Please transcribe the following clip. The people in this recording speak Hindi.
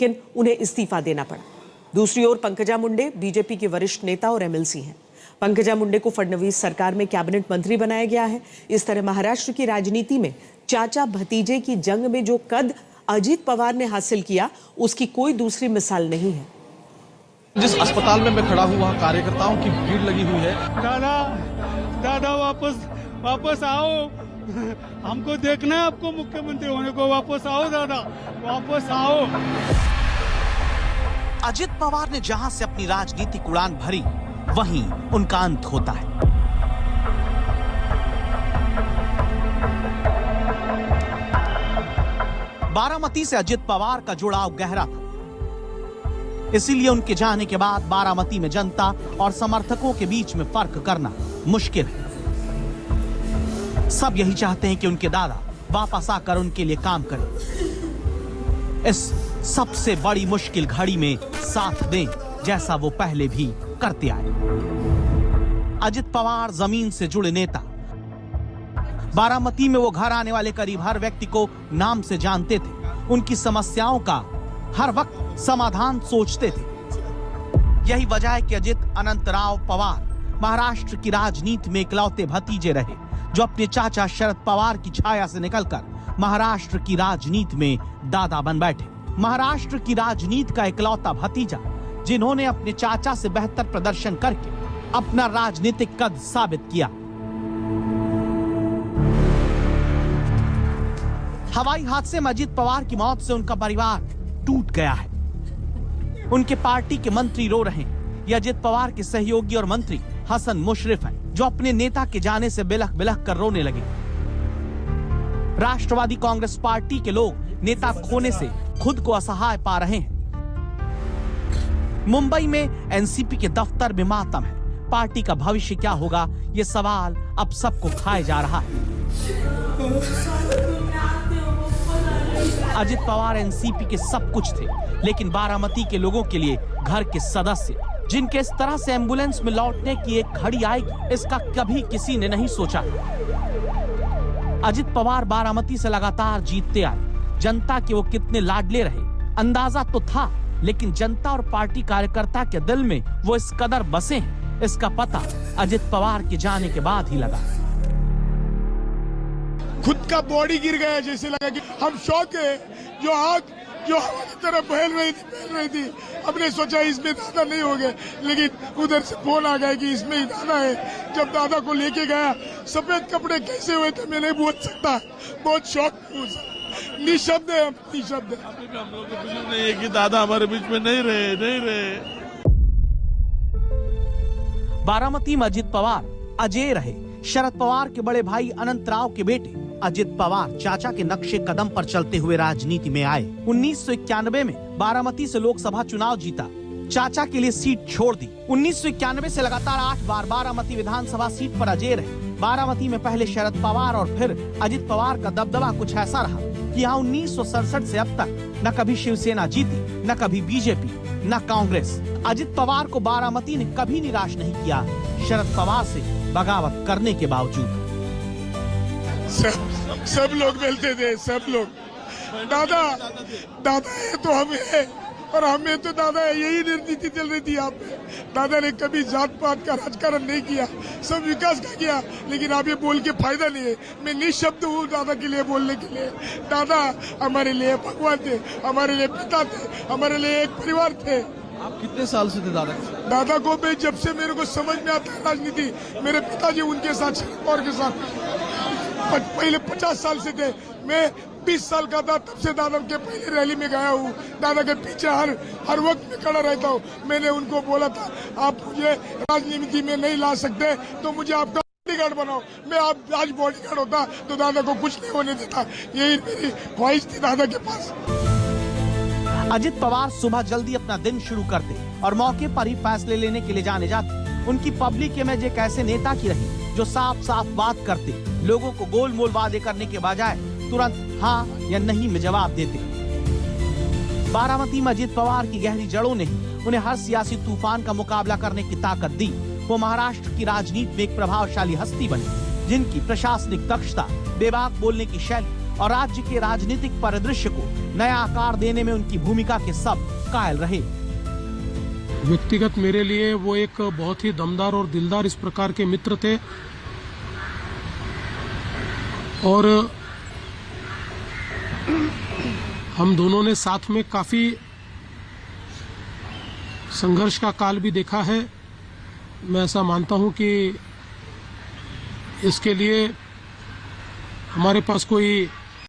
लेकिन उन्हें इस्तीफा देना पड़ा। दूसरी ओर पंकजा मुंडे बीजेपी के वरिष्ठ नेता और एमएलसी हैं। पंकजा मुंडे को फडणवीस सरकार में कैबिनेट मंत्री बनाया गया है। इस तरह महाराष्ट्र की राजनीति में चाचा भतीजे की जंग में जो कद अजित पवार ने हासिल किया, उसकी कोई दूसरी मिसाल नहीं है। जिस अस्पताल में मैं खड़ा हूँ वहाँ कार्यकर्ताओं की भीड़ लगी हुई है। दादा वापस आओ, हमको देखना है आपको मुख्यमंत्री होने को। वापस आओ दादा, वापस आओ। अजित पवार ने जहां से अपनी राजनीतिक उड़ान भरी, वहीं उनका अंत होता है। बारामती से अजित पवार का जुड़ाव गहरा था, इसीलिए उनके जाने के बाद बारामती में जनता और समर्थकों के बीच में फर्क करना मुश्किल है। सब यही चाहते हैं कि उनके दादा वापस आकर उनके लिए काम करें, इस सबसे बड़ी मुश्किल घड़ी में साथ दें, जैसा वो पहले भी करते आए। अजित पवार जमीन से जुड़े नेता, बारामती में वो घर आने वाले करीब हर व्यक्ति को नाम से जानते थे, उनकी समस्याओं का हर वक्त समाधान सोचते थे। यही वजह है कि अजित अनंतराव पवार महाराष्ट्र की राजनीति में इकलौते भतीजे रहे, जो अपने चाचा शरद पवार की छाया से निकलकर महाराष्ट्र की राजनीति में दादा बन बैठे। महाराष्ट्र की राजनीति का इकलौता भतीजा, जिन्होंने अपने चाचा से बेहतर प्रदर्शन करके अपना राजनीतिक कद साबित किया। हवाई हादसे में अजित पवार की मौत से उनका परिवार टूट गया है। उनके पार्टी के मंत्री रो रहे हैं। ये अजित पवार के सहयोगी और मंत्री हसन मुशर्रफ है, जो अपने नेता के जाने से बिलख बिलख कर रोने लगे। राष्ट्रवादी कांग्रेस पार्टी के लोग नेता खोने से खुद को असहाय पा रहे हैं। मुंबई में एनसीपी के दफ्तर में मातम है। पार्टी का भविष्य क्या होगा, ये सवाल अब सबको खाए जा रहा है। अजित पवार एनसीपी के सब कुछ थे, लेकिन बारामती के लोगों के लिए घर के सदस्य, जिनके इस तरह से एम्बुलेंस में लौटने की एक घड़ी आएगी, इसका कभी किसी ने नहीं सोचा। अजित पवार बारामती से लगातार जीतते आए। जनता के वो कितने लाडले रहे, अंदाजा तो था, लेकिन जनता और पार्टी कार्यकर्ता के दिल में वो इस कदर बसे हैं, इसका पता अजित पवार के जाने के बाद ही लगा। खुद का बॉडी गिर गया, जैसे लगा कि हम शौक है। जो आग जो हमारी तरफ फैल रही थी, हमने सोचा इसमें दादा नहीं हो गए, लेकिन उधर से फोन आ गया कि इसमें ही दादा है। जब दादा को लेके गया, सफेद कपड़े कैसे हुए थे मैं नहीं बोल सकता, बहुत शौक, निशब्द है, निशब्द है। अभी भी हम लोग को बिलीव नहीं है कि दादा हमारे बीच में नहीं रहे। बारामती में अजित पवार अजय रहे। शरद पवार के बड़े भाई अनंतराव के बेटे अजित पवार चाचा के नक्शे कदम पर चलते हुए राजनीति में आए। 1991 में बारामती से लोकसभा चुनाव जीता, चाचा के लिए सीट छोड़ दी। 1991 से लगातार 8 बार बारामती विधानसभा सीट पर अजय रहे। बारामती में पहले शरद पवार और फिर अजित पवार का दबदबा कुछ ऐसा रहा कि यहाँ 1967 से अब तक न कभी शिवसेना जीती, न कभी बीजेपी, न कांग्रेस। अजित पवार को बारामती ने कभी निराश नहीं किया, शरद पवार से बगावत करने के बावजूद। सब लोग मिलते थे, सब लोग दादा है तो हम है, और हमें तो दादा है, यही रणनीति चल रही थी यहाँ पे। दादा ने कभी जात पात का राजकारण नहीं किया, सब विकास का किया। लेकिन आप ये बोल के फायदा नहीं है, मैं निःशब्द हूँ दादा के लिए बोलने के लिए। दादा हमारे लिए भगवान थे, हमारे लिए पिता थे, हमारे लिए एक परिवार थे। आप कितने साल से थे दादा के साथ? दादा को मैं जब से मेरे को समझ में आता है राजनीति, मेरे पिताजी उनके साथ, शरद पवार के साथ पहले 50 साल से थे। मैं 20 साल का था तब से दादा के पहले रैली में गया हूँ, दादा के पीछे हर वक्त में खड़ा रहता हूँ। मैंने उनको बोला था, आप मुझे राजनीति में नहीं ला सकते तो मुझे आपका बॉडीगार्ड बनाओ। मैं आप आज बॉडीगार्ड होता तो दादा को कुछ नहीं होने देता, यही मेरी ख्वाहिश थी दादा के पास। अजित पवार सुबह जल्दी अपना दिन शुरू करते और मौके पर ही फैसले लेने के लिए जाने जाते। उनकी पब्लिक इमेज एक ऐसे नेता की रही जो साफ साफ बात करते, लोगों को गोल मोल वादे करने के बजाय तुरंत हाँ या नहीं में जवाब देते। बारामती में अजित पवार की गहरी जड़ों ने ही उन्हें हर सियासी तूफान का मुकाबला करने की ताकत दी। वो महाराष्ट्र की राजनीति में एक प्रभावशाली हस्ती बनी, जिनकी प्रशासनिक दक्षता, बेबाक बोलने की शैली और राज्य के राजनीतिक परिदृश्य को नया आकार देने में उनकी भूमिका के सब कायल रहे। व्यक्तिगत मेरे लिए वो एक बहुत ही दमदार और दिलदार इस प्रकार के मित्र थे और हम दोनों ने साथ में काफी संघर्ष का काल भी देखा है। मैं ऐसा मानता हूं कि इसके लिए हमारे पास कोई